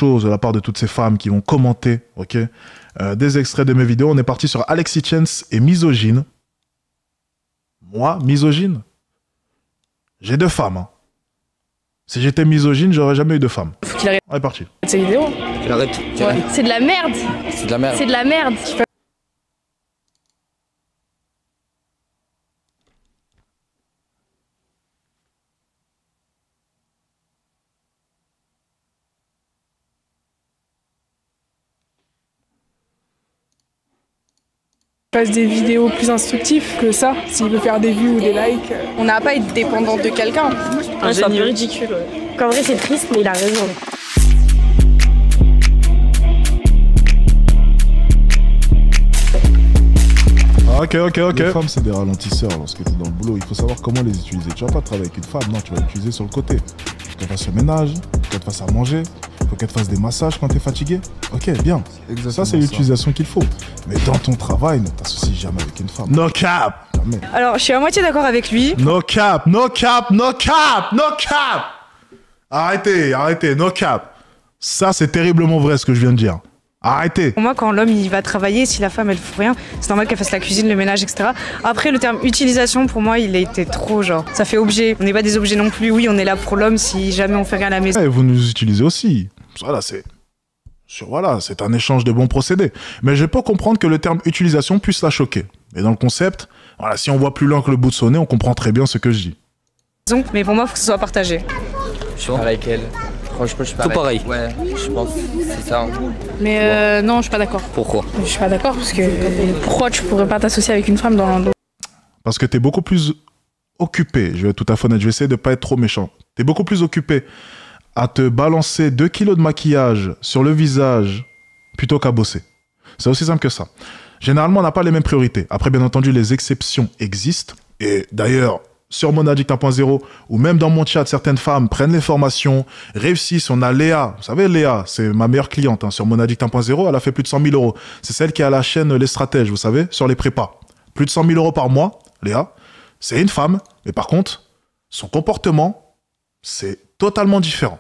chose de la part de toutes ces femmes qui vont commenter, ok, des extraits de mes vidéos. On est parti sur Alexis Chance et misogyne. Moi, misogyne? J'ai 2 femmes. Hein. Si j'étais misogyne, j'aurais jamais eu de femmes. Faut qu'il arrête. On est parti. Ces vidéos. Il arrête. Ouais. C'est de la merde. C'est de la merde. C'est de la merde. Fasse des vidéos plus instructives que ça, s'il veut faire des vues ou des likes. On n'a pas à être dépendant de quelqu'un. C'est un peu ridicule. Ouais. En vrai, c'est triste, mais il a raison. Ok. Les femmes, c'est des ralentisseurs lorsque tu es dans le boulot. Il faut savoir comment les utiliser. Tu vas pas travailler avec une femme, non, tu vas l'utiliser sur le côté. Faut qu'elle fasse le ménage, faut qu'elle te fasse à manger, faut qu'elle te fasse des massages quand tu es fatigué. Ok, bien. Ça, c'est l'utilisation qu'il faut. Mais dans ton travail, ne t'associe jamais avec une femme. No cap! Jamais. Alors, je suis à moitié d'accord avec lui. No cap! Arrêtez, no cap! Ça, c'est terriblement vrai ce que je viens de dire. Arrêtez. Pour moi, quand l'homme il va travailler, si la femme elle fout rien, c'est normal qu'elle fasse la cuisine, le ménage, etc. Après, le terme utilisation, pour moi, il a été trop genre. Ça fait objet. On n'est pas des objets non plus. Oui, on est là pour l'homme si jamais on fait rien à la maison. Et vous nous utilisez aussi. Voilà, c'est un échange de bons procédés. Mais je peux comprendre que le terme utilisation puisse la choquer. Mais dans le concept, voilà, si on voit plus loin que le bout de son nez, on comprend très bien ce que je dis. Mais pour moi, il faut que ce soit partagé. Je suis pareil qu'elle. Franchement, je suis pareil. Tout pareil. Ouais, je pense que c'est ça. Mais non, je suis pas d'accord. Pourquoi? Je suis pas d'accord parce que pourquoi tu pourrais pas t'associer avec une femme dans... Parce que t'es beaucoup plus occupé, je vais être tout à fait honnête, je vais essayer de pas être trop méchant. T'es beaucoup plus occupé à te balancer 2 kilos de maquillage sur le visage plutôt qu'à bosser. C'est aussi simple que ça. Généralement, on n'a pas les mêmes priorités. Après, bien entendu, les exceptions existent. Et d'ailleurs, sur Mon Addict 1.0, ou même dans mon chat, certaines femmes prennent les formations, réussissent. On a Léa. Vous savez, Léa, c'est ma meilleure cliente. Hein, sur Mon Addict 1.0, elle a fait plus de 100 000 euros. C'est celle qui a la chaîne Les Stratèges, vous savez, sur les prépas. Plus de 100 000 euros par mois, Léa. C'est une femme. Mais par contre, son comportement, c'est totalement différent.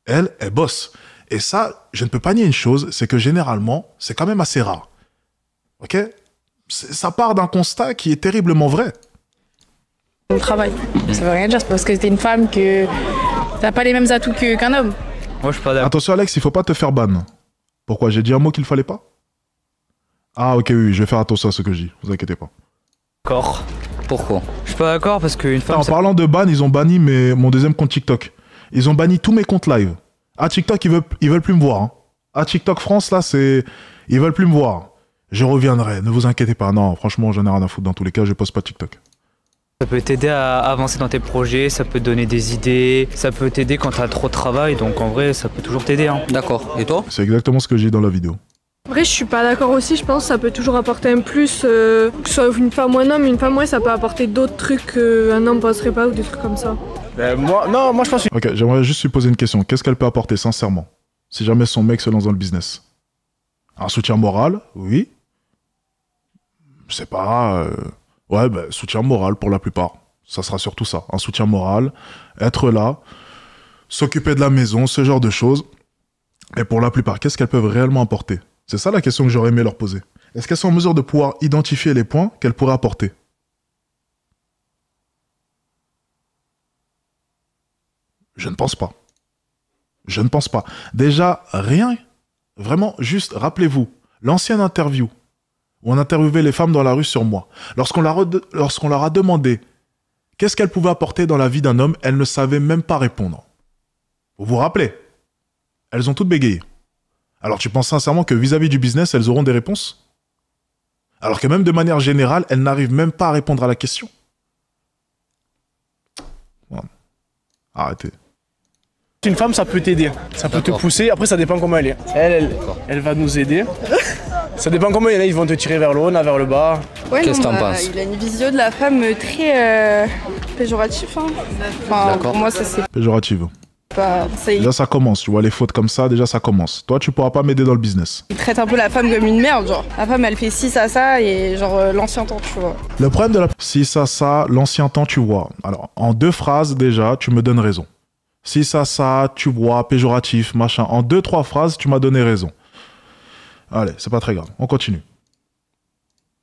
Elle bosse. Et ça, je ne peux pas nier une chose, c'est que généralement, c'est quand même assez rare. Ok? Ça part d'un constat qui est terriblement vrai. Au travail. Ça veut rien dire, c'est parce que t'es une femme que t'as pas les mêmes atouts qu'un homme. Moi, je suis pas d'accord. Attention Alex, il faut pas te faire ban. Pourquoi? J'ai dit un mot qu'il fallait pas? Ah ok, oui, je vais faire attention à ce que je dis, vous inquiétez pas. D'accord. Pourquoi? Je suis pas d'accord parce qu'une femme... En parlant de ban, ils ont banni mon deuxième compte TikTok. Ils ont banni tous mes comptes live. À TikTok, ils veulent plus me voir. Hein. À TikTok France, là, ils veulent plus me voir. Je reviendrai, ne vous inquiétez pas. Non, franchement, j'en ai rien à foutre. Dans tous les cas, je poste pas TikTok. Ça peut t'aider à avancer dans tes projets, ça peut te donner des idées, ça peut t'aider quand t'as trop de travail, donc en vrai, ça peut toujours t'aider. Hein. D'accord. Et toi? C'est exactement ce que j'ai dit dans la vidéo. Après, je suis pas d'accord aussi, je pense que ça peut toujours apporter un plus, que ce soit une femme ou un homme. Une femme, ouais, ça peut apporter d'autres trucs qu'un homme passerait pas ou des trucs comme ça. Moi, je pense... Ok, j'aimerais juste lui poser une question. Qu'est-ce qu'elle peut apporter, sincèrement, si jamais son mec se lance dans le business? Un soutien moral, oui. Je sais pas... Ouais, bah, soutien moral pour la plupart. Ça sera surtout ça. Un soutien moral, être là, s'occuper de la maison, ce genre de choses. Et pour la plupart, qu'est-ce qu'elles peuvent réellement apporter? C'est ça la question que j'aurais aimé leur poser. Est-ce qu'elles sont en mesure de pouvoir identifier les points qu'elles pourraient apporter? Je ne pense pas. Je ne pense pas. Déjà, rien. Vraiment, juste, rappelez-vous, l'ancienne interview où on interviewait les femmes dans la rue sur moi. Lorsqu'on leur a demandé qu'est-ce qu'elles pouvaient apporter dans la vie d'un homme, elles ne savaient même pas répondre. Vous vous rappelez? Elles ont toutes bégayé. Alors tu penses sincèrement que vis-à-vis du business, elles auront des réponses? Alors que même de manière générale, elles n'arrivent même pas à répondre à la question. Bon. Arrêtez. Une femme, ça peut t'aider, ça peut te pousser, après ça dépend comment elle est. Elle va nous aider. Ça dépend comment il y en a, ils vont te tirer vers le haut, vers le bas. Ouais, qu'est-ce que t'en penses? Il a une vision de la femme très péjorative. Hein. Enfin, pour moi, ça c'est Péjorative. pas... Déjà ça commence, tu vois les fautes comme ça, déjà ça commence. Toi tu pourras pas m'aider dans le business. Il traite un peu la femme comme une merde, genre. La femme elle fait ci, ça, et genre l'ancien temps, tu vois. Le problème de la... Si ça, l'ancien temps, tu vois. Alors, en 2 phrases déjà, tu me donnes raison. Si ça, tu vois, péjoratif, machin. En 2-3 phrases, tu m'as donné raison. Allez, c'est pas très grave. On continue.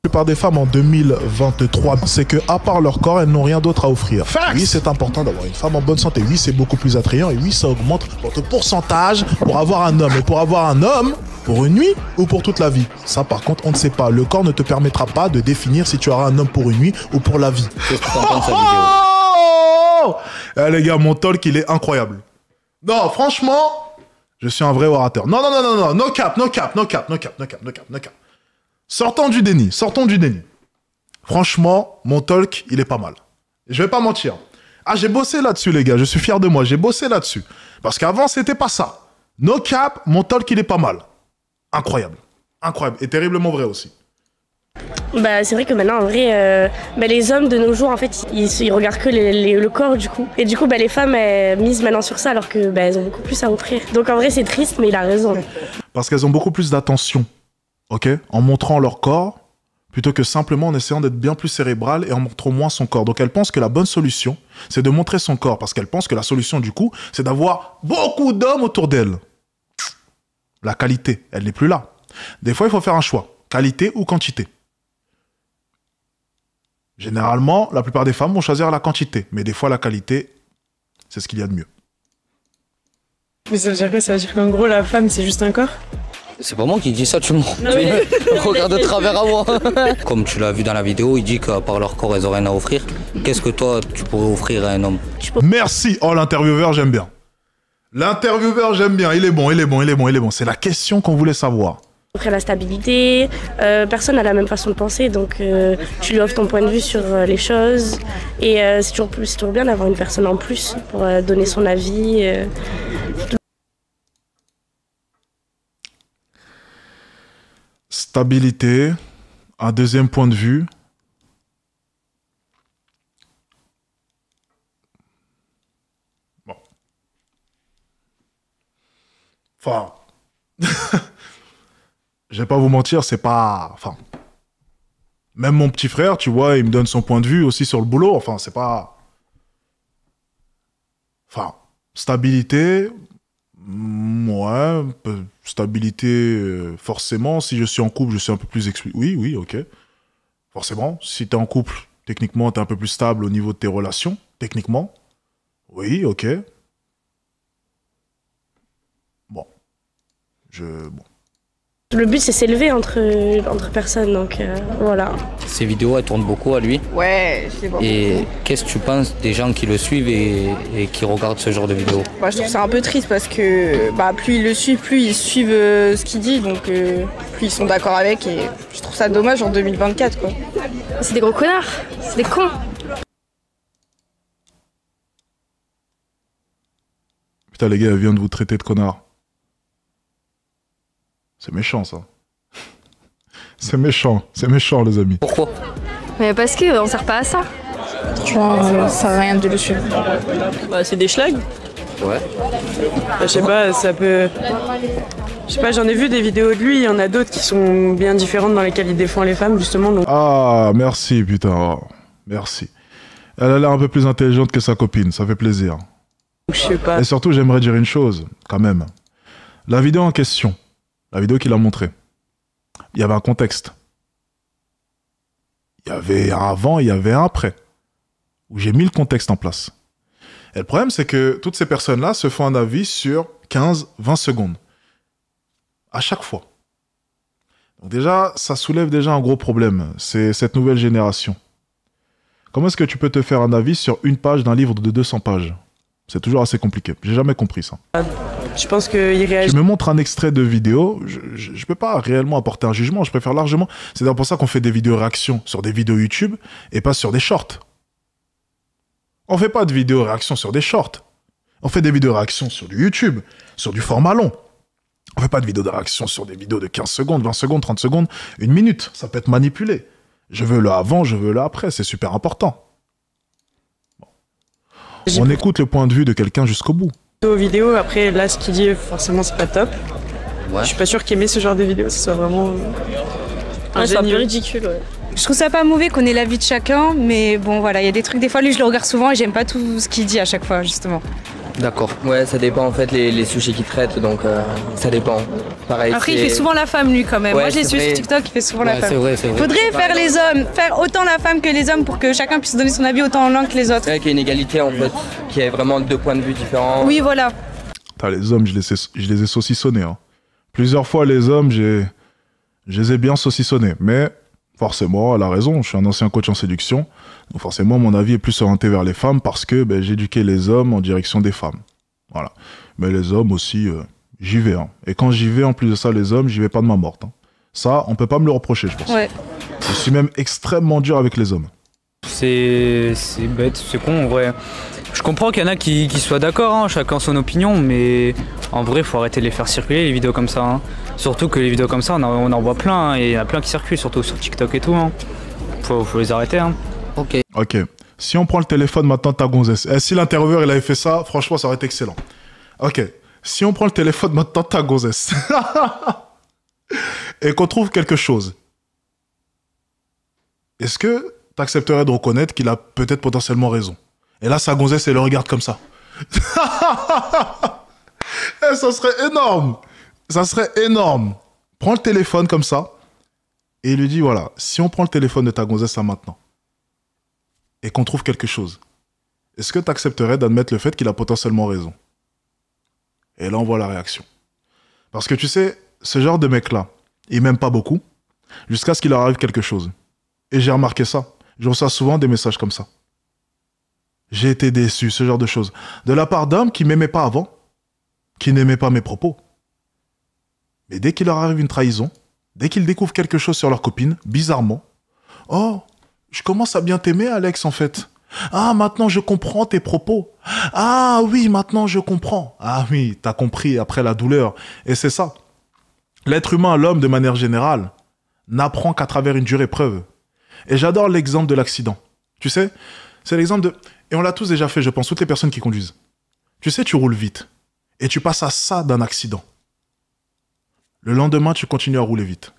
La plupart des femmes en 2023, c'est que à part leur corps, elles n'ont rien d'autre à offrir. Facts. Oui, c'est important d'avoir une femme en bonne santé. Oui, c'est beaucoup plus attrayant. Et oui, ça augmente votre pourcentage pour avoir un homme. Et pour avoir un homme, pour une nuit ou pour toute la vie? Ça, par contre, on ne sait pas. Le corps ne te permettra pas de définir si tu auras un homme pour une nuit ou pour la vie. Qu'est-ce que tu entends de sa vidéo? Eh les gars, mon talk, il est incroyable. Non, franchement, je suis un vrai orateur. Non, no cap. Sortons du déni. Franchement, mon talk, il est pas mal. Je vais pas mentir. Ah, j'ai bossé là-dessus, les gars. Je suis fier de moi. J'ai bossé là-dessus. Parce qu'avant, c'était pas ça. No cap, mon talk, il est pas mal. Incroyable. Et terriblement vrai aussi. Bah, c'est vrai que maintenant, en vrai, les hommes de nos jours, en fait, ils regardent que le corps, du coup. Et du coup, les femmes, elles misent maintenant sur ça, alors que elles ont beaucoup plus à offrir. Donc, en vrai, c'est triste, mais il a raison. Parce qu'elles ont beaucoup plus d'attention, ok, en montrant leur corps, plutôt que simplement en essayant d'être bien plus cérébrale et en montrant moins son corps. Donc, elles pensent que la bonne solution, c'est de montrer son corps. Parce qu'elles pensent que la solution, du coup, c'est d'avoir beaucoup d'hommes autour d'elles. La qualité, elle n'est plus là. Des fois, il faut faire un choix. Qualité ou quantité. Généralement, la plupart des femmes vont choisir la quantité. Mais des fois, la qualité, c'est ce qu'il y a de mieux. Mais ça veut dire quoi? Ça veut dire qu'en gros, la femme, c'est juste un corps? C'est pas moi qui dis ça, tu regardes de travers à moi. Comme tu l'as vu dans la vidéo, il dit qu'à part leur corps, elles ont rien à offrir. Qu'est-ce que toi, tu pourrais offrir à un homme? Merci. Oh, l'intervieweur, j'aime bien. L'intervieweur, j'aime bien. Il est bon. C'est la question qu'on voulait savoir. Offrir la stabilité, personne n'a la même façon de penser, donc tu lui offres ton point de vue sur les choses. Et c'est toujours bien d'avoir une personne en plus pour donner son avis. Stabilité, un deuxième point de vue. Bon. Enfin... Je vais pas vous mentir, c'est pas... Enfin... Même mon petit frère, tu vois, il me donne son point de vue aussi sur le boulot. Enfin, c'est pas... Enfin, stabilité... Ouais, stabilité, forcément. Si je suis en couple, je suis un peu plus... Oui, ok. Forcément. Si t'es en couple, techniquement, t'es un peu plus stable au niveau de tes relations. Techniquement. Oui, ok. Bon. Bon. Le but, c'est s'élever entre personnes, donc voilà. Ces vidéos, elles tournent beaucoup à lui. Ouais, je sais pas. Et qu'est-ce que tu penses des gens qui le suivent et qui regardent ce genre de vidéos? Moi, je trouve ça un peu triste parce que plus ils le suivent, plus ils suivent ce qu'il dit, donc plus ils sont d'accord avec. Et je trouve ça dommage en 2024, quoi. C'est des gros connards, c'est des cons. Putain, les gars, elle vient de vous traiter de connard. C'est méchant, ça. C'est méchant, les amis. Pourquoi? Mais parce qu'on sert pas à ça. Franchement, ça sert à rien de le suivre. C'est des schlags. Ouais. Je sais pas, ça peut... Je sais pas, j'en ai vu des vidéos de lui, il y en a d'autres qui sont bien différentes dans lesquelles il défend les femmes, justement. Donc... Ah, merci, putain. Oh, merci. Elle a l'air un peu plus intelligente que sa copine, ça fait plaisir. Je sais pas. Et surtout, j'aimerais dire une chose, quand même. La vidéo en question, la vidéo qu'il a montrée, il y avait un contexte. Il y avait un avant, il y avait un après. Où j'ai mis le contexte en place. Et le problème, c'est que toutes ces personnes-là se font un avis sur 15-20 secondes. À chaque fois. Donc déjà, ça soulève déjà un gros problème. C'est cette nouvelle génération. Comment est-ce que tu peux te faire un avis sur une page d'un livre de 200 pages? C'est toujours assez compliqué. J'ai jamais compris ça. Je pense qu'il réagit. Tu me montres un extrait de vidéo, je peux pas réellement apporter un jugement, je préfère largement. C'est d'ailleurs pour ça qu'on fait des vidéos réactions sur des vidéos YouTube et pas sur des shorts. On fait pas de vidéos réactions sur des shorts. On fait des vidéos réactions sur du YouTube, sur du format long. On fait pas de vidéos de réaction sur des vidéos de 15 secondes, 20 secondes, 30 secondes, 1 minute. Ça peut être manipulé. Je veux le avant, je veux le après, c'est super important. On écoute le point de vue de quelqu'un jusqu'au bout. Aux vidéos, après, là, ce qu'il dit, forcément, c'est pas top. Ouais. Je suis pas sûr qu'aimer ce genre de vidéos, ce soit vraiment C'est un peu ridicule, ouais. Je trouve ça pas mauvais qu'on ait l'avis de chacun, mais bon, voilà, il y a des trucs, des fois, lui, je le regarde souvent et j'aime pas tout ce qu'il dit à chaque fois, justement. D'accord. Ouais, ça dépend en fait les sujets qu'il traite, donc ça dépend. Pareil. Après, il fait souvent la femme, lui, quand même. Ouais, Moi, je l'ai c'est su vrai. sur TikTok, il fait souvent la femme. C'est vrai, c'est vrai. Faudrait faire les hommes, faire autant la femme que les hommes pour que chacun puisse donner son avis autant l'un que les autres. C'est vrai qu'il y a une égalité en fait, qui est vraiment deux points de vue différents. Oui, voilà. Putain, les hommes, je les ai saucissonnés. Hein. Plusieurs fois, les hommes, je les ai bien saucissonnés. Mais forcément, elle a raison. Je suis un ancien coach en séduction. Donc forcément, mon avis est plus orienté vers les femmes parce que j'éduquais les hommes en direction des femmes. Voilà. Mais les hommes aussi, j'y vais. Hein. Et quand j'y vais, en plus de ça, les hommes, j'y vais pas de main morte. Hein. Ça, on peut pas me le reprocher, je pense. Ouais. Je suis même extrêmement dur avec les hommes. C'est bête, c'est con en vrai. Je comprends qu'il y en a qui soient d'accord, hein, chacun son opinion, mais en vrai, faut arrêter de les faire circuler, les vidéos comme ça. Hein. Surtout que les vidéos comme ça, on en voit plein, hein, et il y en a plein qui circulent, surtout sur TikTok et tout. Hein. Faut les arrêter. Hein. Ok. Ok. Si on prend le téléphone maintenant de ta gonzesse, si l'intervieweur il avait fait ça, franchement, ça aurait été excellent. Ok. Si on prend le téléphone maintenant de ta gonzesse et qu'on trouve quelque chose, est-ce que tu accepterais de reconnaître qu'il a peut-être potentiellement raison? Et là, sa gonzesse, elle le regarde comme ça. Et ça serait énorme. Ça serait énorme. Prends le téléphone comme ça et il lui dit, voilà, si on prend le téléphone de ta gonzesse là maintenant et qu'on trouve quelque chose, est-ce que tu accepterais d'admettre le fait qu'il a potentiellement raison? Et là, on voit la réaction. Parce que tu sais, ce genre de mec-là, il m'aime pas beaucoup jusqu'à ce qu'il leur arrive quelque chose. Et j'ai remarqué ça. Je reçois souvent des messages comme ça. J'ai été déçu, ce genre de choses. De la part d'hommes qui m'aimaient pas avant, qui n'aimaient pas mes propos. Mais dès qu'il leur arrive une trahison, dès qu'ils découvrent quelque chose sur leur copine, bizarrement, « Oh, je commence à bien t'aimer, Alex, en fait. Ah, maintenant je comprends tes propos. Ah oui, maintenant je comprends. Ah oui, t'as compris après la douleur. » Et c'est ça. L'être humain, l'homme de manière générale, n'apprend qu'à travers une dure épreuve. Et j'adore l'exemple de l'accident. Tu sais, c'est l'exemple de... Et on l'a tous déjà fait, je pense, toutes les personnes qui conduisent. Tu sais, tu roules vite. Et tu passes à ça d'un accident. Le lendemain, tu continues à rouler vite.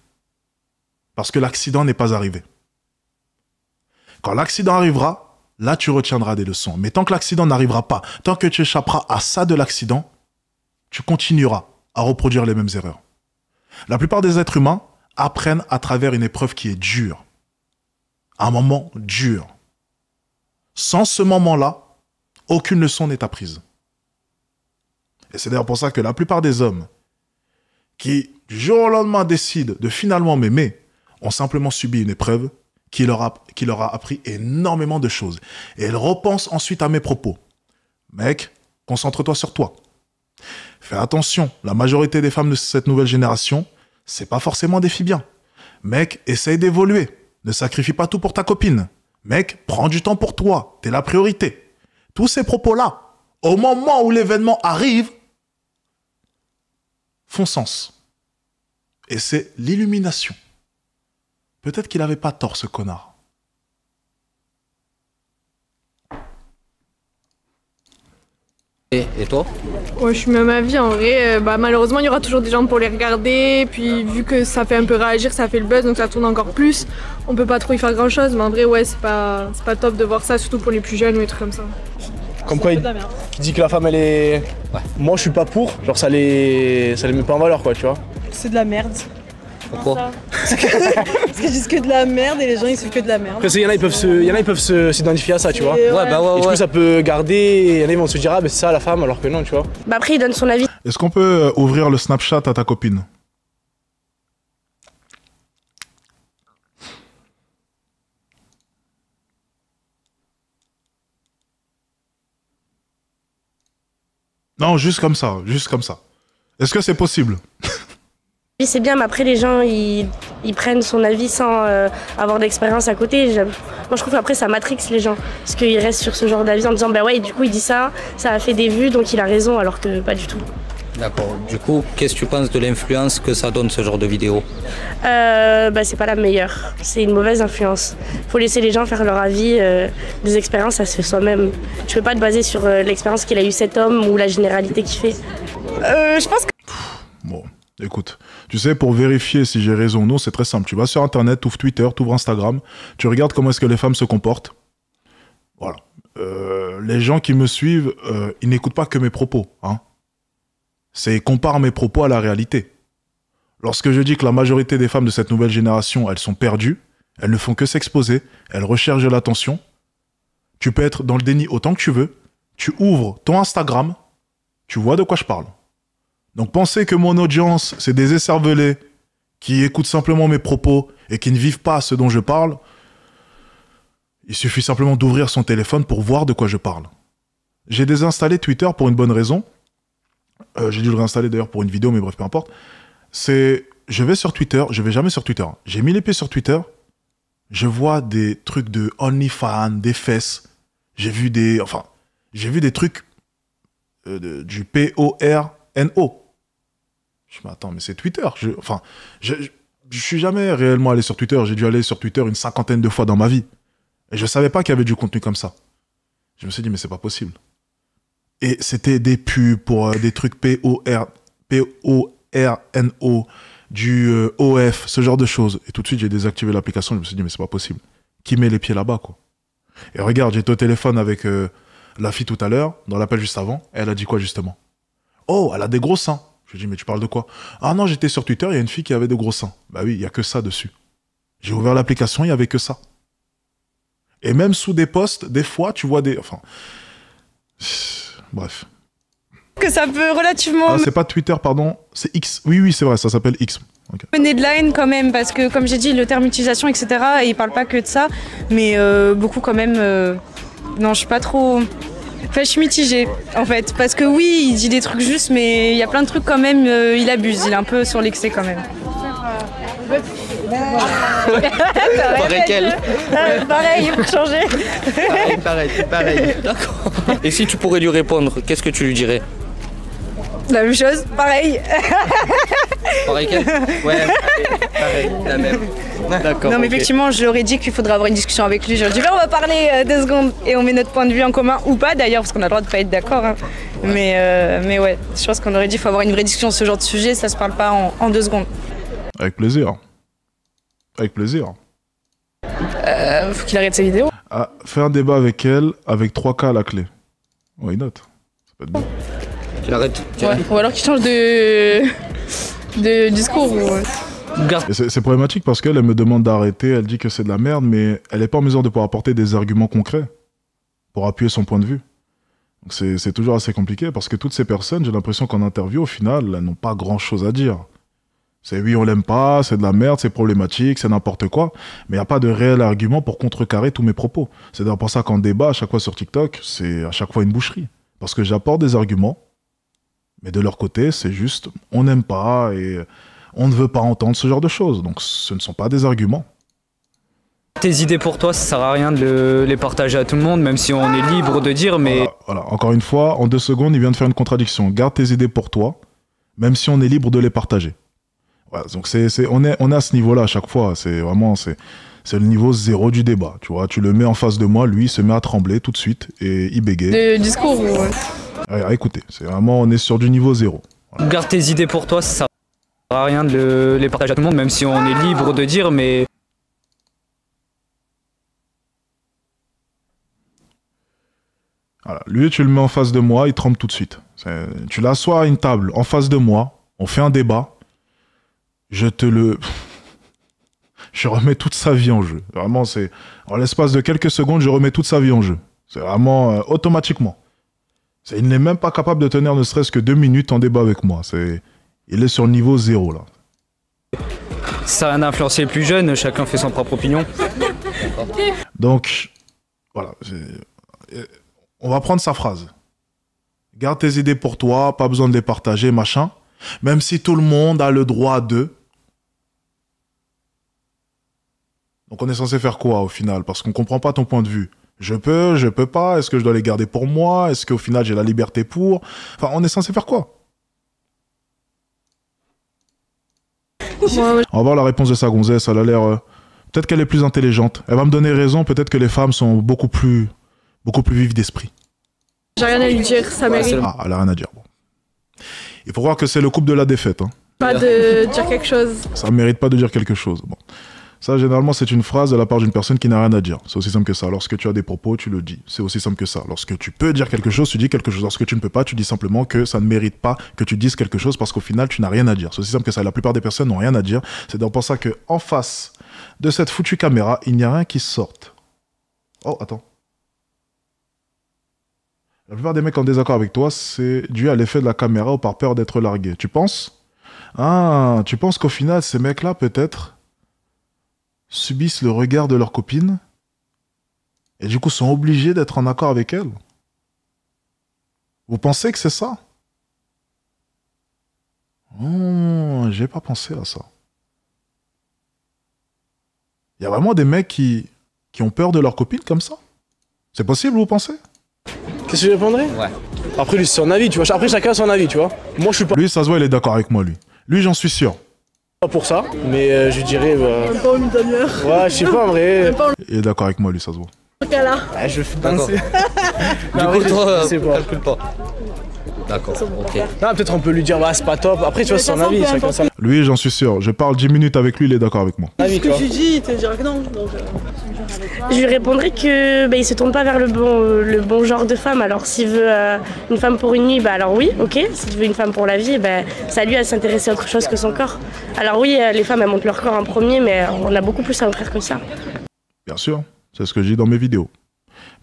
Parce que l'accident n'est pas arrivé. Quand l'accident arrivera, là, tu retiendras des leçons. Mais tant que l'accident n'arrivera pas, tant que tu échapperas à ça de l'accident, tu continueras à reproduire les mêmes erreurs. La plupart des êtres humains apprennent à travers une épreuve qui est dure. Un moment dur. Sans ce moment-là, aucune leçon n'est apprise. Et c'est d'ailleurs pour ça que la plupart des hommes qui, du jour au lendemain, décident de finalement m'aimer, ont simplement subi une épreuve qui leur a appris énormément de choses. Et ils repensent ensuite à mes propos. Mec, concentre-toi sur toi. Fais attention, la majorité des femmes de cette nouvelle génération, c'est pas forcément des filles bien. Mec, essaye d'évoluer. Ne sacrifie pas tout pour ta copine. Mec, prends du temps pour toi. T'es la priorité. Tous ces propos-là, au moment où l'événement arrive, font sens. Et c'est l'illumination. Peut-être qu'il n'avait pas tort, ce connard. Et toi? Ouais, je suis même avis en vrai. Malheureusement, il y aura toujours des gens pour les regarder. Puis vu que ça fait un peu réagir, ça fait le buzz, donc ça tourne encore plus. On peut pas trop y faire grand chose, mais en vrai, ouais, c'est pas top de voir ça, surtout pour les plus jeunes ou des trucs comme ça. Comme quoi, il dit que la femme, elle est... Ouais. Moi, je suis pas pour. Genre, ça les met pas en valeur, quoi, tu vois. C'est de la merde. Pourquoi? Parce que je dis que de la merde et les gens ils suivent que de la merde. Après, il y en a, ils peuvent s'identifier à ça, tu vois. Et Et du coup, ça peut garder, et il y en a, ils vont se dire, ah, ben c'est ça la femme, alors que non, tu vois. Bah après, il donne son avis. Est-ce qu'on peut ouvrir le Snapchat à ta copine? Non, juste comme ça, juste comme ça. Est-ce que c'est possible? Oui, c'est bien, mais après, les gens, ils prennent son avis sans avoir d'expérience à côté. Moi, je trouve qu'après, ça matrixe les gens. Parce qu'ils restent sur ce genre d'avis en disant, bah ouais, du coup, il dit ça, ça a fait des vues, donc il a raison, alors que pas du tout. D'accord. Du coup, qu'est-ce que tu penses de l'influence que ça donne, ce genre de vidéo? C'est pas la meilleure. C'est une mauvaise influence. Faut laisser les gens faire leur avis. Des expériences, ça se fait soi-même. Tu peux pas te baser sur l'expérience qu'il a eu cet homme ou la généralité qu'il fait. Je pense que... Bon, écoute, tu sais, pour vérifier si j'ai raison ou non, c'est très simple. Tu vas sur Internet, tu ouvres Twitter, tu ouvres Instagram, tu regardes comment est-ce que les femmes se comportent. Voilà. les gens qui me suivent, ils n'écoutent pas que mes propos. Hein. Ils comparent mes propos à la réalité. Lorsque je dis que la majorité des femmes de cette nouvelle génération, elles sont perdues, elles ne font que s'exposer, elles recherchent de l'attention, tu peux être dans le déni autant que tu veux, tu ouvres ton Instagram, tu vois de quoi je parle. Donc penser que mon audience, c'est des écervelés qui écoutent simplement mes propos et qui ne vivent pas ce dont je parle, il suffit simplement d'ouvrir son téléphone pour voir de quoi je parle. J'ai désinstallé Twitter pour une bonne raison. J'ai dû le réinstaller d'ailleurs pour une vidéo, mais bref, peu importe. Je vais sur Twitter, je vais jamais sur Twitter. J'ai mis les pieds sur Twitter, je vois des trucs de OnlyFans, des fesses. J'ai vu des trucs du PORNO. Je me dis, attends, mais c'est Twitter. Je suis jamais réellement allé sur Twitter. J'ai dû aller sur Twitter une 50aine de fois dans ma vie. Et je savais pas qu'il y avait du contenu comme ça. Je me suis dit, mais c'est pas possible. Et c'était des pubs pour des trucs PORNO, du OF, ce genre de choses. Et tout de suite, j'ai désactivé l'application. Je me suis dit, mais c'est pas possible. Qui met les pieds là-bas, quoi? Et regarde, j'étais au téléphone avec la fille tout à l'heure, dans l'appel juste avant. Elle a dit quoi, justement? Oh, elle a des gros seins. Je lui ai dit, mais tu parles de quoi? Ah non, j'étais sur Twitter, il y a une fille qui avait de gros seins. Bah oui, il y a que ça dessus. J'ai ouvert l'application, il y avait que ça. Et même sous des posts, des fois, tu vois des... Enfin... Bref. Que ça peut relativement... Ah, c'est pas Twitter, pardon, c'est X. Oui, c'est vrai, ça s'appelle X. Okay. Mener de la haine quand même, parce que comme j'ai dit, le terme utilisation, etc., et il parle pas que de ça, mais beaucoup quand même... Non, je suis pas trop... Enfin, je suis mitigée, en fait, parce que oui, il dit des trucs justes, mais il y a plein de trucs quand même, il abuse, il est un peu sur l'excès quand même. Pareil qu'elle. Pareil, pour changer. Pareil. D'accord. Et si tu pourrais lui répondre, qu'est-ce que tu lui dirais? La même chose, pareil. Pareil qu'elle? Ouais, pareil, la même. D'accord. Non mais effectivement, je leur ai dit qu'il faudrait avoir une discussion avec lui. Je leur ai dit, on va parler 2 secondes et on met notre point de vue en commun ou pas d'ailleurs, parce qu'on a le droit de pas être d'accord. Hein. Ouais. Mais ouais, je pense qu'on aurait dit qu'il faut avoir une vraie discussion sur ce genre de sujet, ça se parle pas en 2 secondes. Avec plaisir. Avec plaisir. Faut qu'il arrête ses vidéos. Ah, fais un débat avec elle, avec 3 cas à la clé. Why not? Ça peut être bon. Qu'il arrête. Ouais. Ou alors qu'il change de discours. C'est problématique parce qu'elle me demande d'arrêter, elle dit que c'est de la merde, mais elle n'est pas en mesure de pouvoir apporter des arguments concrets pour appuyer son point de vue. C'est toujours assez compliqué parce que toutes ces personnes, j'ai l'impression qu'en interview, au final, elles n'ont pas grand-chose à dire. C'est oui, on l'aime pas, c'est de la merde, c'est problématique, c'est n'importe quoi, mais il n'y a pas de réel argument pour contrecarrer tous mes propos. C'est d'ailleurs pour ça qu'en débat, à chaque fois sur TikTok, c'est à chaque fois une boucherie. Parce que j'apporte des arguments, mais de leur côté, c'est juste, on n'aime pas et on ne veut pas entendre ce genre de choses. Donc ce ne sont pas des arguments. Tes idées pour toi, ça sert à rien de les partager à tout le monde, même si on est libre de dire, mais... Voilà. Encore une fois, en 2 secondes, il vient de faire une contradiction. Garde tes idées pour toi, même si on est libre de les partager. Voilà, donc on est à ce niveau-là à chaque fois. C'est vraiment... C'est le niveau 0 du débat, tu vois. Tu le mets en face de moi, lui, il se met à trembler tout de suite et il bégaye. Le discours, ouais. Écoutez, c'est vraiment... On est sur du niveau 0. Voilà. Garde tes idées pour toi, ça sert à rien de les partager à tout le monde, même si on est libre de dire, mais... Voilà. Lui, tu le mets en face de moi, il tremble tout de suite. Tu l'assois à une table en face de moi, on fait un débat, je remets toute sa vie en jeu. Vraiment, c'est... En l'espace de quelques secondes, je remets toute sa vie en jeu. C'est vraiment automatiquement. Il n'est même pas capable de tenir ne serait-ce que 2 minutes en débat avec moi. Il est sur le niveau 0, là. Ça n'a rien d'influencer les plus jeunes, chacun fait son propre opinion. Donc, voilà. On va prendre sa phrase. Garde tes idées pour toi, pas besoin de les partager, machin. Même si tout le monde a le droit de. Donc on est censé faire quoi au final? Parce qu'on comprend pas ton point de vue. Je peux pas, est-ce que je dois les garder pour moi? Est-ce qu'au final j'ai la liberté pour? Enfin, on est censé faire quoi? On va voir la réponse de sa gonzesse, elle a l'air... Peut-être qu'elle est plus intelligente. Elle va me donner raison, peut-être que les femmes sont beaucoup plus vives d'esprit. J'ai rien à lui dire, ça mérite. Ah, elle a rien à dire. Bon. Il faut croire que c'est le couple de la défaite. Hein. Pas de dire quelque chose. Ça mérite pas de dire quelque chose. Bon. Ça, généralement, c'est une phrase de la part d'une personne qui n'a rien à dire. C'est aussi simple que ça. Lorsque tu as des propos, tu le dis. C'est aussi simple que ça. Lorsque tu peux dire quelque chose, tu dis quelque chose. Lorsque tu ne peux pas, tu dis simplement que ça ne mérite pas que tu dises quelque chose parce qu'au final, tu n'as rien à dire. C'est aussi simple que ça. La plupart des personnes n'ont rien à dire. C'est donc pour ça qu'en face de cette foutue caméra, il n'y a rien qui sorte. Oh, attends. La plupart des mecs en désaccord avec toi, c'est dû à l'effet de la caméra ou par peur d'être largué. Tu penses? Ah, tu penses qu'au final, ces mecs-là, peut-être, subissent le regard de leur copine et du coup sont obligés d'être en accord avec elle? Vous pensez que c'est ça? Oh, j'ai pas pensé à ça. Il y a vraiment des mecs qui ont peur de leur copine comme ça? C'est possible, vous pensez? Qu'est-ce que je répondrais? Ouais. Après, lui, c'est son avis, tu vois. Après, chacun a son avis, tu vois. Moi, je suis pas... Lui, ça se voit, il est d'accord avec moi, lui. Lui, j'en suis sûr. Pas pour ça, mais je dirais... Même pas une demi-heure. Ouais, je sais pas, en vrai... Il est d'accord avec moi, lui, ça se voit. Là. Ouais, je fais danser. Du coup, toi, calcule pas. D'accord, ok. Non, peut-être on peut lui dire, bah, c'est pas top. Après, tu vois, c'est son avis, chacun son... Lui, j'en suis sûr. Je parle 10 minutes avec lui, il est d'accord avec moi. Ce que tu dis, il te dira que non. Donc, je lui répondrai que il se tourne pas vers le bon genre de femme. Alors s'il veut une femme pour une nuit, alors oui, ok. S'il veut une femme pour la vie, c'est à lui à s'intéresser à autre chose que son corps. Alors oui, les femmes elles montent leur corps en premier, mais on a beaucoup plus à offrir que ça. Bien sûr, c'est ce que je dis dans mes vidéos.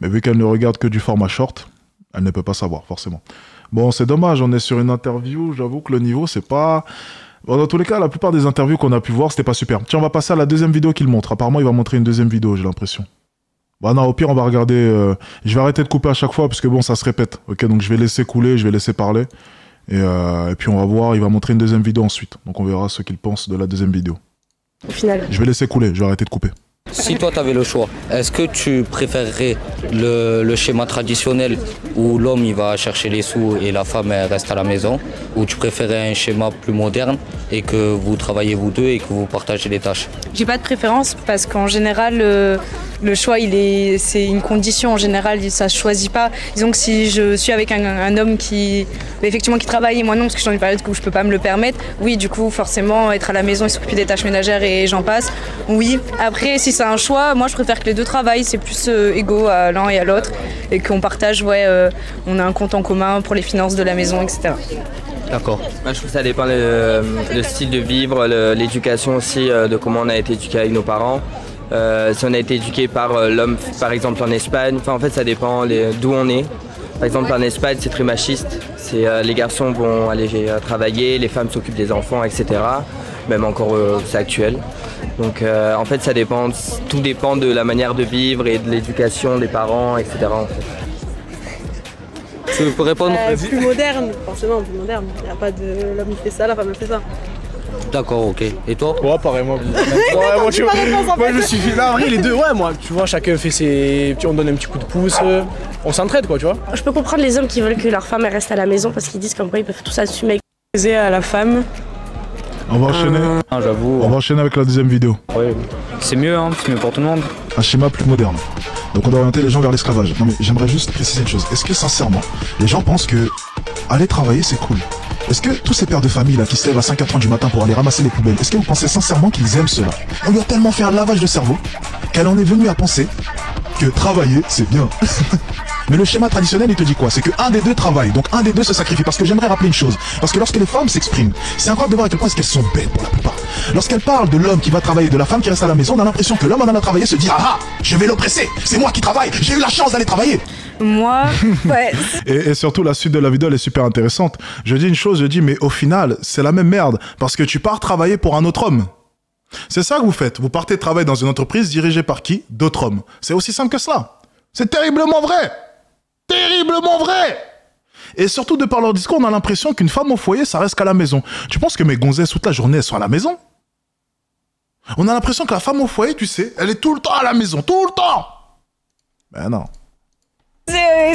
Mais vu qu'elle ne regarde que du format short, elle ne peut pas savoir forcément. Bon, c'est dommage, on est sur une interview, j'avoue que le niveau c'est pas... Bon, dans tous les cas, la plupart des interviews qu'on a pu voir, c'était pas super. Tiens, on va passer à la deuxième vidéo qu'il montre. Apparemment, il va montrer une deuxième vidéo, j'ai l'impression. Bon, non, au pire, on va regarder... Je vais arrêter de couper à chaque fois, parce que bon, ça se répète. Ok, donc je vais laisser couler, je vais laisser parler. Et puis on va voir, il va montrer une deuxième vidéo ensuite. Donc on verra ce qu'il pense de la deuxième vidéo. Au final. Je vais laisser couler, je vais arrêter de couper. Si toi, tu avais le choix, est-ce que tu préférerais le schéma traditionnel où l'homme il va chercher les sous et la femme elle reste à la maison, ou tu préférais un schéma plus moderne et que vous travaillez vous deux et que vous partagez les tâches? J'ai pas de préférence parce qu'en général, le choix, c'est une condition. En général, ça se choisit pas. Disons que si je suis avec un homme qui travaille et moi non, parce que je suis dans une période où je peux pas me le permettre, oui, du coup, forcément, être à la maison et s'occuper des tâches ménagères et j'en passe, oui. Après, si c'est un choix, moi, je préfère que les deux travaillent. C'est plus égaux à l'un et à l'autre et qu'on partage, on a un compte en commun pour les finances de la maison, etc. D'accord. Moi, je trouve que ça dépend le style de vivre, l'éducation aussi, de comment on a été éduqué avec nos parents. Si on a été éduqué par l'homme, par exemple en Espagne, en fait ça dépend d'où on est. Par exemple en Espagne c'est très machiste, les garçons vont aller travailler, les femmes s'occupent des enfants, etc. Même encore c'est actuel. Donc en fait ça dépend, tout dépend de la manière de vivre et de l'éducation des parents, etc. En fait. Tu peux répondre? Plus moderne, forcément plus moderne. Il n'y a pas de l'homme il fait ça, la femme elle fait ça. D'accord, ok. Et toi? Ouais, pareil, moi. Moi, je suis là, en vrai, les deux, ouais, moi, tu vois, chacun fait ses... On donne un petit coup de pouce, on s'entraide, quoi, tu vois. Je peux comprendre les hommes qui veulent que leur femme elle reste à la maison parce qu'ils disent comme quoi ils peuvent tous assumer. À la femme. On va enchaîner. J'avoue. On va enchaîner avec la deuxième vidéo. Ouais, c'est mieux pour tout le monde. Un schéma plus moderne. Donc on doit orienter les gens vers l'esclavage. Non mais j'aimerais juste préciser une chose. Est-ce que sincèrement, les gens pensent que aller travailler c'est cool? Est-ce que tous ces pères de famille là qui se lèvent à 5h30 du matin pour aller ramasser les poubelles, est-ce que vous pensez sincèrement qu'ils aiment cela? On lui a tellement fait un lavage de cerveau qu'elle en est venue à penser que travailler c'est bien. Mais le schéma traditionnel il te dit quoi? C'est que un des deux travaille, donc un des deux se sacrifie. Parce que j'aimerais rappeler une chose, parce que lorsque les femmes s'expriment, c'est incroyable de voir à quel point est-ce qu'elles sont bêtes pour la plupart. Lorsqu'elles parlent de l'homme qui va travailler, de la femme qui reste à la maison, on a l'impression que l'homme en allant travailler se dit ah je vais l'oppresser, c'est moi qui travaille, j'ai eu la chance d'aller travailler. Moi, ouais. Et surtout, la suite de la vidéo, elle est super intéressante. Je dis une chose, je dis, mais au final, c'est la même merde. Parce que tu pars travailler pour un autre homme. C'est ça que vous faites. Vous partez travailler dans une entreprise dirigée par qui? D'autres hommes. C'est aussi simple que cela. C'est terriblement vrai. Terriblement vrai. Et surtout, de par leur discours, on a l'impression qu'une femme au foyer, ça reste qu'à la maison. Tu penses que mes gonzesses, toute la journée, elles sont à la maison? On a l'impression que la femme au foyer, tu sais, elle est tout le temps à la maison. Tout le temps. Ben non.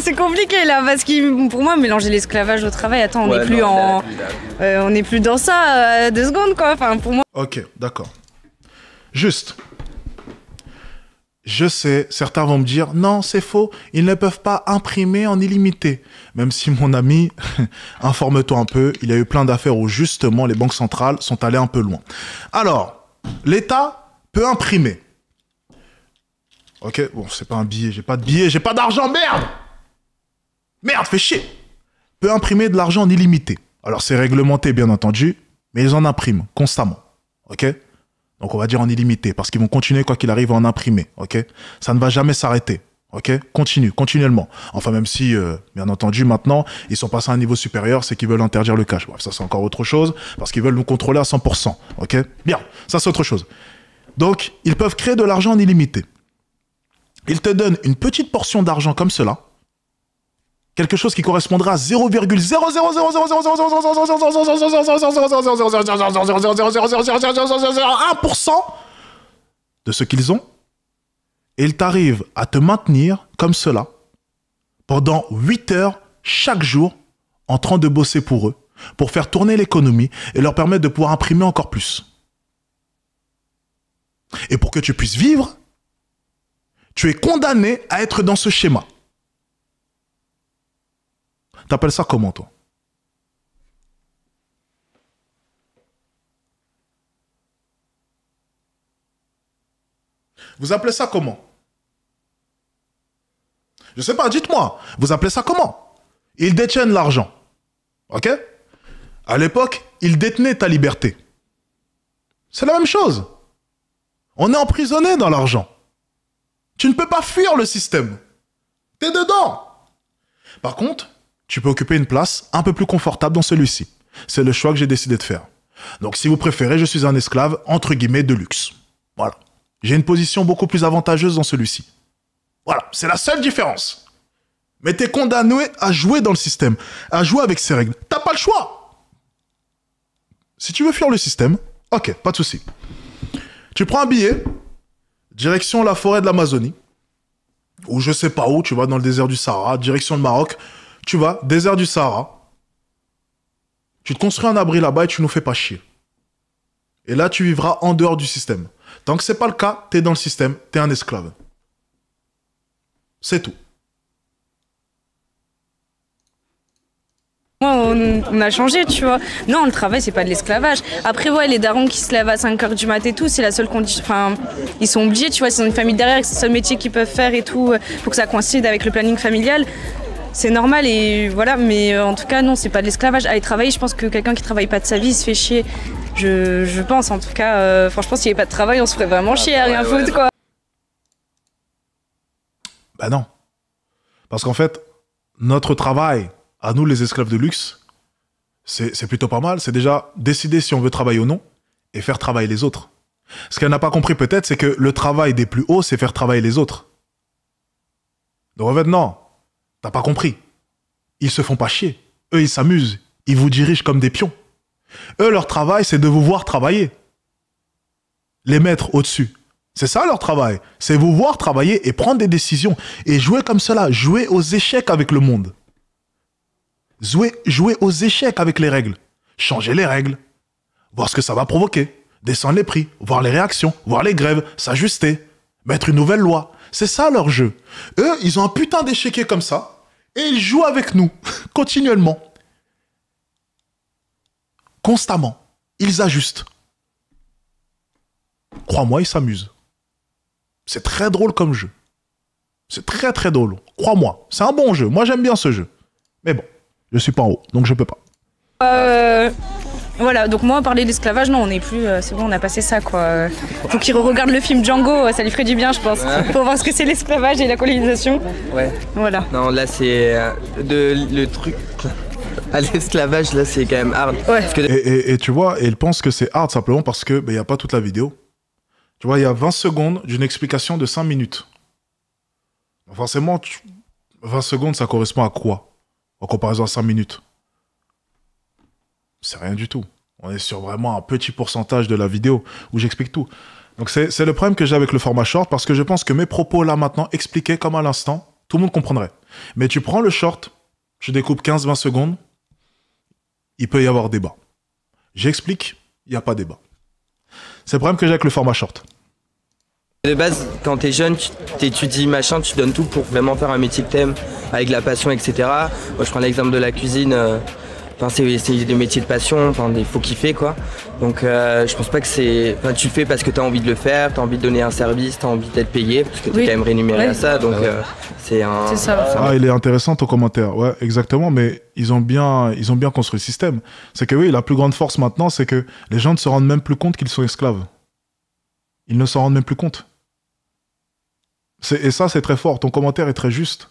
C'est compliqué là parce que pour moi mélanger l'esclavage au travail, attends, on n'est plus dans ça 2 secondes quoi. Enfin pour moi. Ok, d'accord. Juste. Je sais, certains vont me dire non, c'est faux, ils ne peuvent pas imprimer en illimité. Même si mon ami, informe-toi un peu, il y a eu plein d'affaires où justement les banques centrales sont allées un peu loin. Alors, l'État peut imprimer. Ok, bon, c'est pas un billet, j'ai pas de billet, j'ai pas d'argent, merde! Merde, fais chier! Peut imprimer de l'argent en illimité. Alors c'est réglementé, bien entendu, mais ils en impriment constamment. Ok? Donc on va dire en illimité, parce qu'ils vont continuer quoi qu'il arrive à en imprimer. Ok? Ça ne va jamais s'arrêter. Ok? Continue, continuellement. Enfin, même si, bien entendu, maintenant, ils sont passés à un niveau supérieur, c'est qu'ils veulent interdire le cash. Bref, ça c'est encore autre chose, parce qu'ils veulent nous contrôler à 100%. Ok? Bien, ça c'est autre chose. Donc, ils peuvent créer de l'argent en illimité. Ils te donnent une petite portion d'argent comme cela, quelque chose qui correspondra à 0,00001% de ce qu'ils ont, et ils t'arrivent à te maintenir comme cela pendant 8 heures chaque jour en train de bosser pour eux, pour faire tourner l'économie et leur permettre de pouvoir imprimer encore plus. Et pour que tu puisses vivre, tu es condamné à être dans ce schéma. T'appelles ça comment, toi? Vous appelez ça comment? Je sais pas, dites-moi. Vous appelez ça comment? Ils détiennent l'argent. Ok? À l'époque, ils détenaient ta liberté. C'est la même chose. On est emprisonné dans l'argent. Tu ne peux pas fuir le système. T'es dedans. Par contre, tu peux occuper une place un peu plus confortable dans celui-ci. C'est le choix que j'ai décidé de faire. Donc si vous préférez, je suis un esclave, entre guillemets, de luxe. Voilà. J'ai une position beaucoup plus avantageuse dans celui-ci. Voilà, c'est la seule différence. Mais t'es condamné à jouer dans le système, à jouer avec ses règles. T'as pas le choix. Si tu veux fuir le système, ok, pas de souci. Tu prends un billet, direction la forêt de l'Amazonie, ou je sais pas où, tu vas dans le désert du Sahara, direction le Maroc, tu vas, désert du Sahara, tu te construis un abri là-bas et tu nous fais pas chier. Et là, tu vivras en dehors du système. Tant que c'est pas le cas, t'es dans le système, t'es un esclave. C'est tout. On a changé, tu vois. Non, le travail, c'est pas de l'esclavage. Après, ouais, les darons qui se lèvent à 5 h du mat et tout, c'est la seule condition. Enfin, ils sont obligés, tu vois, ils ont une famille derrière, c'est le seul métier qu'ils peuvent faire et tout, pour que ça coïncide avec le planning familial. C'est normal et voilà, mais en tout cas, non, c'est pas de l'esclavage. Aller travailler, je pense que quelqu'un qui travaille pas de sa vie, il se fait chier. Je pense, en tout cas, franchement, s'il n'y avait pas de travail, on se ferait vraiment chier à rien foutre, quoi. Bah non. Parce qu'en fait, notre travail, à nous les esclaves de luxe, c'est plutôt pas mal. C'est déjà décider si on veut travailler ou non et faire travailler les autres. Ce qu'elle n'a pas compris peut-être, c'est que le travail des plus hauts, c'est faire travailler les autres. Donc en fait, non. T'as pas compris. Ils se font pas chier. Eux, ils s'amusent. Ils vous dirigent comme des pions. Eux, leur travail, c'est de vous voir travailler. Les mettre au-dessus. C'est ça leur travail. C'est vous voir travailler et prendre des décisions. Et jouer comme cela. Jouer aux échecs avec le monde. Jouer aux échecs avec les règles. Changer les règles. Voir ce que ça va provoquer. Descendre les prix. Voir les réactions. Voir les grèves. S'ajuster. Mettre une nouvelle loi. C'est ça leur jeu. Eux, ils ont un putain d'échiquier comme ça. Et ils jouent avec nous. Continuellement. Constamment. Ils ajustent. Crois-moi, ils s'amusent. C'est très drôle comme jeu. C'est très très drôle. Crois-moi, c'est un bon jeu. Moi, j'aime bien ce jeu. Mais bon, je suis pas en haut, donc je peux pas. Voilà, donc moi, parler d'esclavage, non, on n'est plus... c'est bon, on a passé ça, quoi. Faut qu'il re-regarde le film Django, ça lui ferait du bien, je pense. Pour voir ce que c'est l'esclavage et la colonisation. Ouais. Voilà. Non, là, c'est... le truc... À l'esclavage, là, c'est quand même hard. Ouais. Parce que... Et tu vois, ils pensent que c'est hard simplement parce que y a pas toute la vidéo. Tu vois, il y a 20 secondes d'une explication de 5 minutes. Forcément, 20 secondes, ça correspond à quoi? En comparaison à 5 minutes. C'est rien du tout. On est sur vraiment un petit pourcentage de la vidéo où j'explique tout. Donc c'est le problème que j'ai avec le format short parce que je pense que mes propos là maintenant expliqués comme à l'instant, tout le monde comprendrait. Mais tu prends le short, je découpe 15-20 secondes, il peut y avoir débat. J'explique, il n'y a pas débat. C'est le problème que j'ai avec le format short. De base, quand t'es jeune, tu t'étudies machin, tu donnes tout pour vraiment faire un métier que t'aimes, avec la passion, etc. Moi, je prends l'exemple de la cuisine. Enfin, c'est des métiers de passion, enfin, il faut kiffer, quoi. Donc, je pense pas que c'est... Enfin, tu le fais parce que tu as envie de le faire, tu as envie de donner un service, tu as envie d'être payé, parce que tu es quand même rémunéré à ça. Donc, c'est ça. Ah, il est intéressant ton commentaire. Ouais, exactement, mais ils ont bien construit le système. C'est que oui, la plus grande force maintenant, c'est que les gens ne se rendent même plus compte qu'ils sont esclaves. Ils ne s'en rendent même plus compte. Et ça, c'est très fort. Ton commentaire est très juste.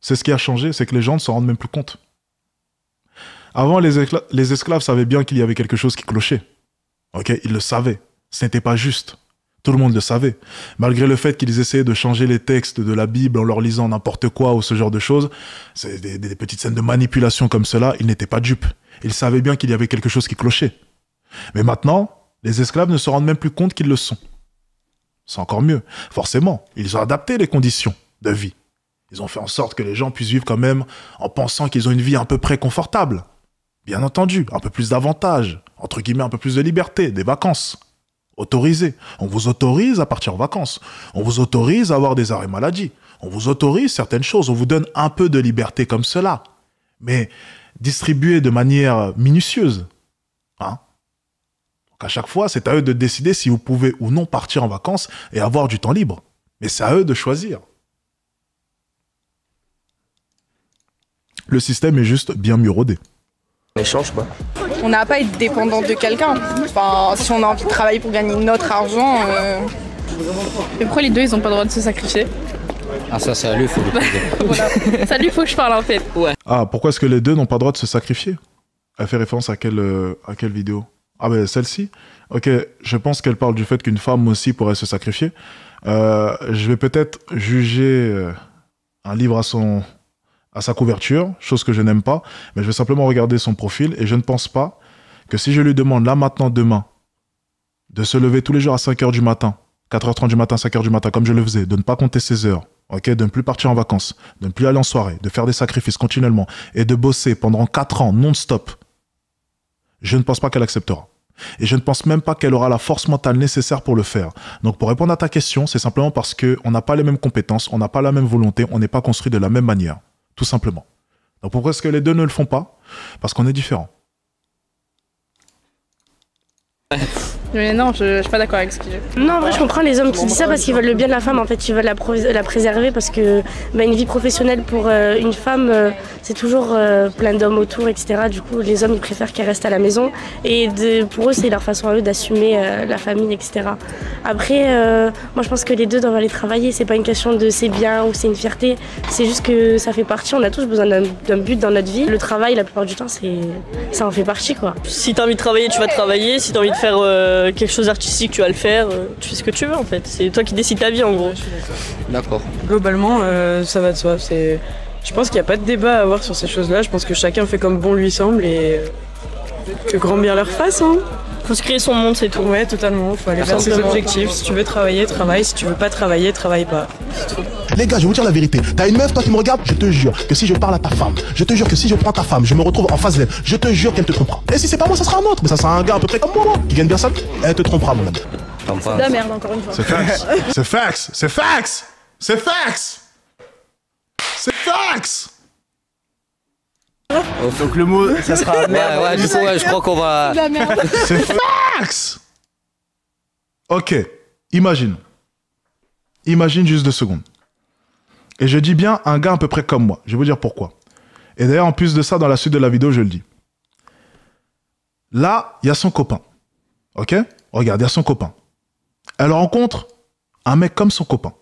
C'est ce qui a changé, c'est que les gens ne s'en rendent même plus compte. Avant, les esclaves savaient bien qu'il y avait quelque chose qui clochait. Ok, ils le savaient. Ce n'était pas juste. Tout le monde le savait. Malgré le fait qu'ils essayaient de changer les textes de la Bible en leur lisant n'importe quoi ou ce genre de choses, c'est des petites scènes de manipulation comme cela, ils n'étaient pas dupes. Ils savaient bien qu'il y avait quelque chose qui clochait. Mais maintenant, les esclaves ne se rendent même plus compte qu'ils le sont. C'est encore mieux. Forcément, ils ont adapté les conditions de vie. Ils ont fait en sorte que les gens puissent vivre quand même en pensant qu'ils ont une vie à peu près confortable. Bien entendu, un peu plus d'avantages, entre guillemets un peu plus de liberté, des vacances. Autorisé. On vous autorise à partir en vacances. On vous autorise à avoir des arrêts maladie. On vous autorise certaines choses. On vous donne un peu de liberté comme cela. Mais distribuée de manière minutieuse. Hein? Donc à chaque fois, c'est à eux de décider si vous pouvez ou non partir en vacances et avoir du temps libre. Mais c'est à eux de choisir. Le système est juste bien mieux rodé. On échange, quoi. On n'a pas à être dépendant de quelqu'un. Enfin, si on a envie de travailler pour gagner notre argent... Et pourquoi les deux, ils n'ont pas le droit de se sacrifier? Ah ça, c'est à lui, il faut le poser. Voilà. Ça lui, faut que je parle en fait. Ouais. Ah, pourquoi est-ce que les deux n'ont pas le droit de se sacrifier? Elle fait référence à quelle vidéo? Ah ben celle-ci. Ok, je pense qu'elle parle du fait qu'une femme aussi pourrait se sacrifier. Je vais peut-être juger un livre à sa couverture, chose que je n'aime pas, mais je vais simplement regarder son profil et je ne pense pas que si je lui demande là, maintenant, demain, de se lever tous les jours à 5h du matin, 4h30 du matin, 5h du matin, comme je le faisais, de ne pas compter ses heures, ok, de ne plus partir en vacances, de ne plus aller en soirée, de faire des sacrifices continuellement et de bosser pendant 4 ans non-stop, je ne pense pas qu'elle acceptera. Et je ne pense même pas qu'elle aura la force mentale nécessaire pour le faire. Donc pour répondre à ta question, c'est simplement parce qu'on n'a pas les mêmes compétences, on n'a pas la même volonté, on n'est pas construit de la même manière. Tout simplement. Donc pourquoi est-ce que les deux ne le font pas? Parce qu'on est différents. Mais non, je suis pas d'accord avec ce qu'il dit. Non, en vrai, je comprends les hommes qui disent ça parce qu'ils veulent le bien de la femme. En fait, ils veulent la préserver parce que une vie professionnelle pour une femme, c'est toujours plein d'hommes autour, etc. Du coup, les hommes, ils préfèrent qu'elle reste à la maison. Et pour eux, c'est leur façon à eux d'assumer la famille, etc. Après, moi, je pense que les deux doivent aller travailler. C'est pas une question de c'est bien ou c'est une fierté. C'est juste que ça fait partie. On a tous besoin d'un but dans notre vie. Le travail, la plupart du temps, ça en fait partie, quoi. Si t'as envie de travailler, tu vas travailler. Si t'as envie de faire quelque chose d'artistique, tu vas le faire, tu fais ce que tu veux en fait. C'est toi qui décides ta vie en gros. D'accord. Globalement, ça va de soi. Je pense qu'il n'y a pas de débat à avoir sur ces choses-là. Je pense que chacun fait comme bon lui semble et que grand bien leur fasse. Hein. Faut se créer son monde, c'est tout. Ouais, totalement. Faut aller vers ses objectifs. Si tu veux travailler, travaille. Si tu veux pas travailler, travaille pas. C'est tout. Les gars, je vais vous dire la vérité. T'as une meuf, toi qui me regarde, je te jure que si je parle à ta femme, je te jure que si je prends ta femme, je me retrouve en face d'elle, je te jure qu'elle te trompera. Et si c'est pas moi, ça sera un autre. Mais ça sera un gars à peu près comme moi, qui gagne bien ça. Elle te trompera, mon ami. C'est de la merde, encore une fois. C'est facts. C'est facts. C'est facts. C'est facts. C'est facts. Donc le mot, ça sera merde. Ouais, du coup, je crois qu'on va... C'est de la merde. C'est facts. Ok, imagine. Imagine juste 2 secondes. Et je dis bien un gars à peu près comme moi. Je vais vous dire pourquoi. Et d'ailleurs, en plus de ça, dans la suite de la vidéo, je le dis. Là, il y a son copain. Ok? Regarde, il y a son copain. Elle rencontre un mec comme son copain.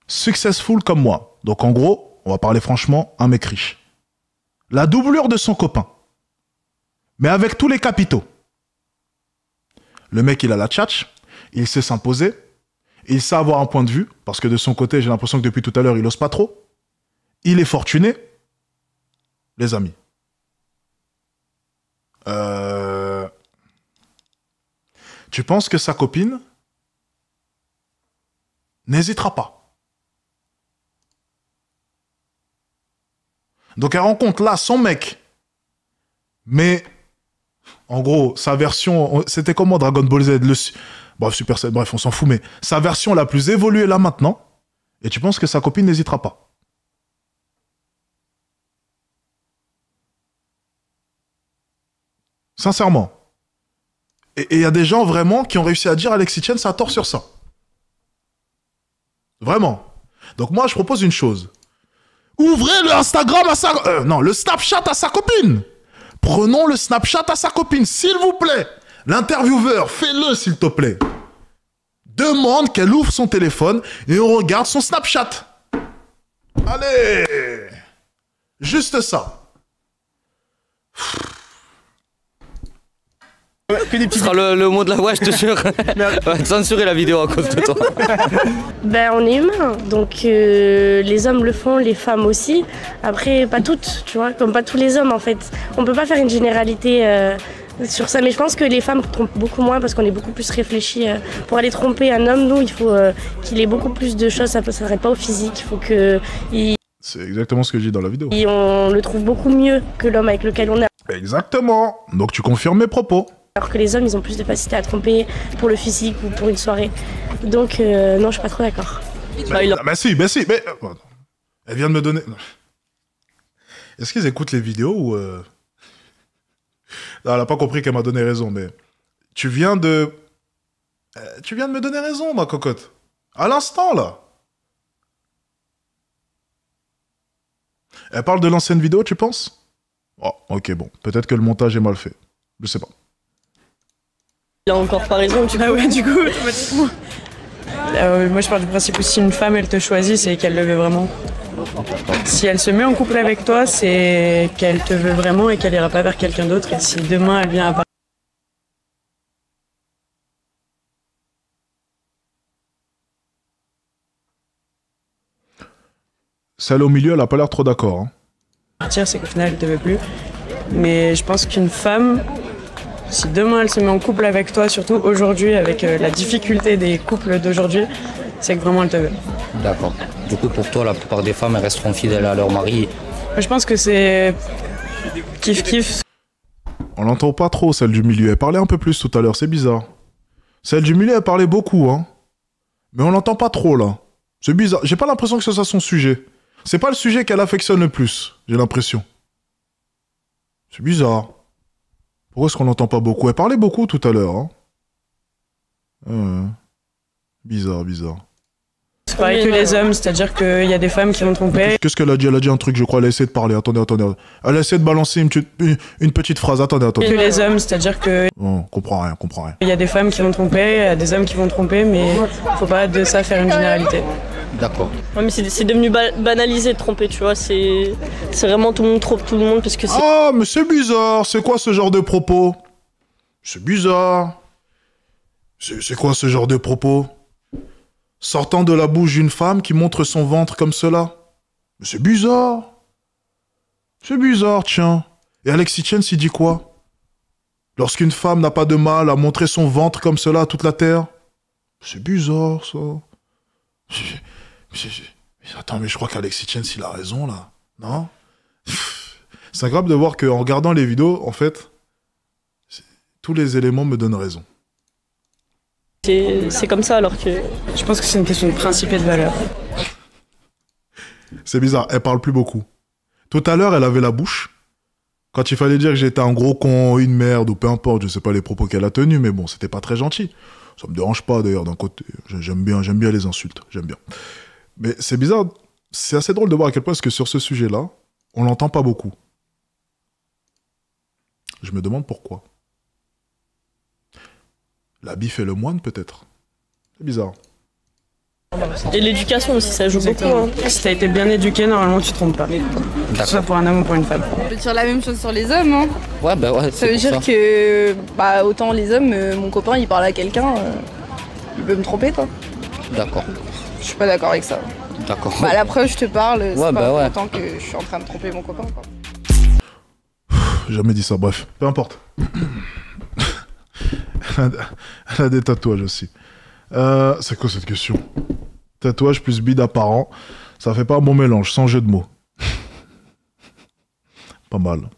Successful comme moi. Donc en gros, on va parler franchement, un mec riche. La doublure de son copain. Mais avec tous les capitaux. Le mec, il a la tchatch. Il sait s'imposer. Il sait avoir un point de vue. Parce que de son côté, j'ai l'impression que depuis tout à l'heure, il ose pas trop. Il est fortuné. Les amis. Tu penses que sa copine n'hésitera pas? Donc elle rencontre là son mec. Mais, en gros, sa version... C'était comment Dragon Ball Z? Bref, Super Saiyan, bref, on s'en fout, mais sa version la plus évoluée là maintenant. Et tu penses que sa copine n'hésitera pas? Sincèrement. Et il y a des gens vraiment qui ont réussi à dire Alexis Chen, ça a tort sur ça. Vraiment. Donc moi, je propose une chose. Ouvrez le Instagram à sa... non, le Snapchat à sa copine. Prenons le Snapchat à sa copine, s'il vous plaît. L'intervieweur, fais-le, s'il te plaît. Demande qu'elle ouvre son téléphone et on regarde son Snapchat. Allez. Juste ça. Ce sera le mot de la voix, je te jure. On va censurer la vidéo à cause de toi. Ben, on est humain, donc les hommes le font, les femmes aussi. Après, pas toutes, tu vois, comme pas tous les hommes en fait. On peut pas faire une généralité sur ça, mais je pense que les femmes trompent beaucoup moins parce qu'on est beaucoup plus réfléchi. Pour aller tromper un homme, nous, il faut qu'il ait beaucoup plus de choses, ça ne s'arrête pas au physique, il faut que... C'est exactement ce que j'ai dit dans la vidéo. Et on le trouve beaucoup mieux que l'homme avec lequel on est. Exactement. Donc tu confirmes mes propos. Alors que les hommes, ils ont plus de facilité à tromper pour le physique ou pour une soirée. Donc, non, je suis pas trop d'accord. Mais si. Mais... Elle vient de me donner... Est-ce qu'ils écoutent les vidéos ou... Non, elle n'a pas compris qu'elle m'a donné raison, mais... Tu viens de me donner raison, ma cocotte. À l'instant, là. Elle parle de l'ancienne vidéo, tu penses? Oh, ok, bon. Peut-être que le montage est mal fait. Je sais pas. Il a encore pas raison, tu Ah ouais, du coup, automatiquement. Moi, je pars du principe où si une femme, elle te choisit, c'est qu'elle le veut vraiment. Si elle se met en couple avec toi, c'est qu'elle te veut vraiment et qu'elle ira pas vers quelqu'un d'autre. Et si demain, elle vient à Celle au milieu, elle a pas l'air trop d'accord. Hein. partir, c'est qu'au final, elle te veut plus. Mais je pense qu'une femme, si demain elle se met en couple avec toi, surtout aujourd'hui, avec la difficulté des couples d'aujourd'hui, c'est que vraiment elle te veut. D'accord. Du coup, pour toi, la plupart des femmes, elles resteront fidèles à leur mari. Je pense que c'est kiff-kiff. On l'entend pas trop, celle du milieu. Elle parlait un peu plus tout à l'heure, c'est bizarre. Celle du milieu, elle parlait beaucoup, hein. Mais on l'entend pas trop, là. C'est bizarre. J'ai pas l'impression que ce soit son sujet. C'est pas le sujet qu'elle affectionne le plus, j'ai l'impression. C'est bizarre. Pourquoi est-ce qu'on l'entend pas beaucoup? Elle parlait beaucoup tout à l'heure, hein. Bizarre. C'est pareil que les hommes, c'est-à-dire qu'il y a des femmes qui vont tromper. Qu'est-ce qu'elle a dit? Elle a dit un truc, je crois. Elle a essayé de parler. Attendez. Elle a essayé de balancer une petite phrase. Attendez. Que les hommes, c'est-à-dire que... Oh, comprends rien. Il y a des femmes qui vont tromper, il y a des hommes qui vont tromper, mais faut pas de ça faire une généralité. D'accord. Ouais, mais c'est devenu banalisé de tromper, tu vois. C'est vraiment tout le monde trompe tout le monde parce que c'est... Ah, mais c'est bizarre. C'est quoi ce genre de propos? C'est bizarre. C'est quoi ce genre de propos? Sortant de la bouche d'une femme qui montre son ventre comme cela. Mais c'est bizarre. C'est bizarre, tiens. Et Alexis Chen s'y dit quoi? Lorsqu'une femme n'a pas de mal à montrer son ventre comme cela à toute la terre? C'est bizarre, ça. Attends, mais je crois qu'Alexis Chen, il a raison, là. Non? C'est agréable de voir qu'en regardant les vidéos, en fait, tous les éléments me donnent raison. C'est comme ça, alors que... Je pense que c'est une question de principe et de valeur. C'est bizarre, elle parle plus beaucoup. Tout à l'heure, elle avait la bouche. Quand il fallait dire que j'étais un gros con, une merde, ou peu importe, je sais pas les propos qu'elle a tenus, mais bon, c'était pas très gentil. Ça me dérange pas, d'ailleurs, d'un côté. J'aime bien les insultes, j'aime bien. Mais c'est bizarre, c'est assez drôle de voir à quel point est-ce que sur ce sujet-là, on l'entend pas beaucoup. Je me demande pourquoi. L'habit fait le moine, peut-être. C'est bizarre. Et l'éducation aussi, ça joue beaucoup. Hein. Si t'as été bien éduqué, normalement tu te trompes pas. Que ce soit pour un homme ou pour une femme. On peut dire la même chose sur les hommes. Hein. Ouais, bah ouais. Ça veut dire que, autant les hommes, mon copain il parle à quelqu'un, il peut me tromper, quoi. D'accord. Je suis pas d'accord avec ça. D'accord. La preuve, je te parle, c'est ouais, pas pour autant que je suis en train de tromper mon copain, quoi. Jamais dit ça, bref. Peu importe. Elle a des tatouages aussi. C'est quoi cette question? Tatouage plus bide apparent, ça fait pas un bon mélange, sans jeu de mots. Pas mal.